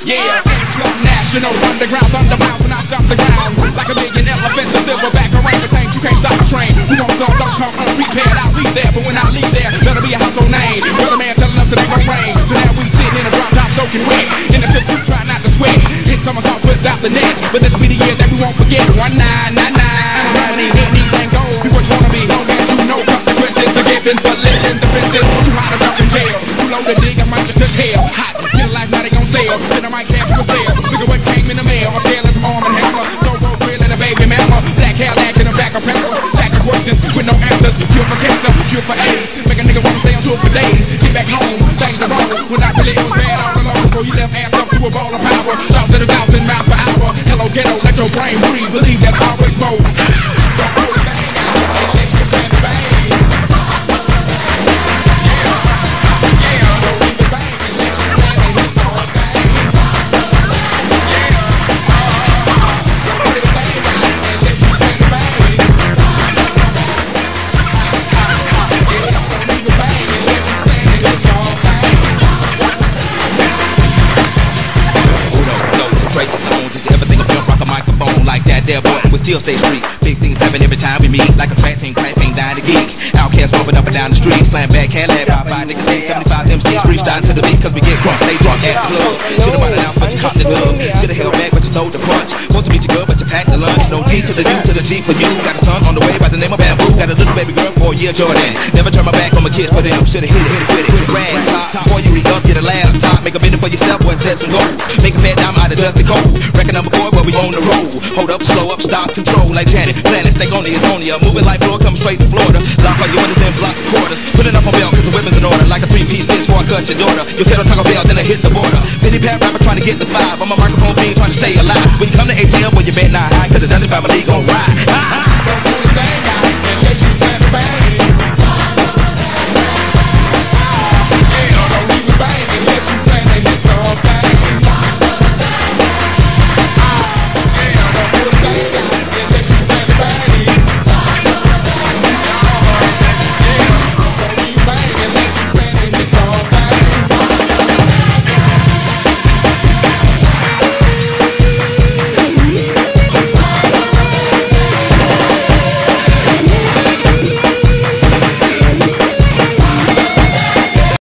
Yeah, X-Flow National Underground Thunderbounds when I stop the ground. Like a million elephants, a silverback orangutan. You can't stop the train. You won't stop, don't come unprepared. I'll leave there, but when I leave there, that'll be a household name. Weatherman telling us it ain't gon' rain. So now we sitting in a drop top soaking wet. In the silk suit, try not to sweat. Hit somersaults without the net. But this be the year that we won't forget. 1999. I don't need anything gold. Be what you wanna be. Long as you know consequences are given for living defenses. Too hot to jump in jail. Too low to dig, I might just touch hell. Hot, get a life, now they gon' sell. Then I might catch you a stare. Look at what came in the mail. A scale and some arm and hammer. So road grill and a baby mama. Black Cadillac in the back of pepper. Stack of questions with no answers. Cure for cancer, cure for AIDS. Make a nigga wanna stay on tour for days. Get back home, things are wrong. When I really was bad all alone. Before you left ass up to a ball of power. Thoughts at 1,000 miles per hour. Hello ghetto, let your brain breathe. Believe there's always more. Don't hold it back out unless you plan to bang. There, boy, we still stay street. Big things happen every time we meet. Like a track team, dying to geek. Outcasts bumping up and down the street. Slam back, Cadillac, 5 niggas, 75 MC streets starting to the beat. Cause we get drunk, stay drunk at the club. Should've bought an ounce, but you caught the glove. Should've held back, but you throw the punch. Supposed to meet you good, but you packed the lunch. No D to the U to the G for you. Got a son on the way by the name of Bamboo. Got a little baby girl, 4 year Jordan. Never turn my back on my kids for them. Should've hit it with it. Rag top, before you re-up, get a lab top. Make a minute for yourself, boy, set some goals. Make a fat dime out of dusty cold. Record number 4, where we on the road. Hold up, slow up, stop, control. Like Janet, planet, stay on the Azonia. Moving like floor, come straight to Florida. Lock all your windows and block the quarters. Put it up on bail, cause the women's in order. Like a 3-piece bitch before I cut your daughter. You tell her Taco Bell, then I hit the border. Penny Pat rapper trying to get the 5. I'm a microphone fiend trying to stay alive. When you come to ATL, boy, you bet not high. Cause the Dungeon family gon' ride.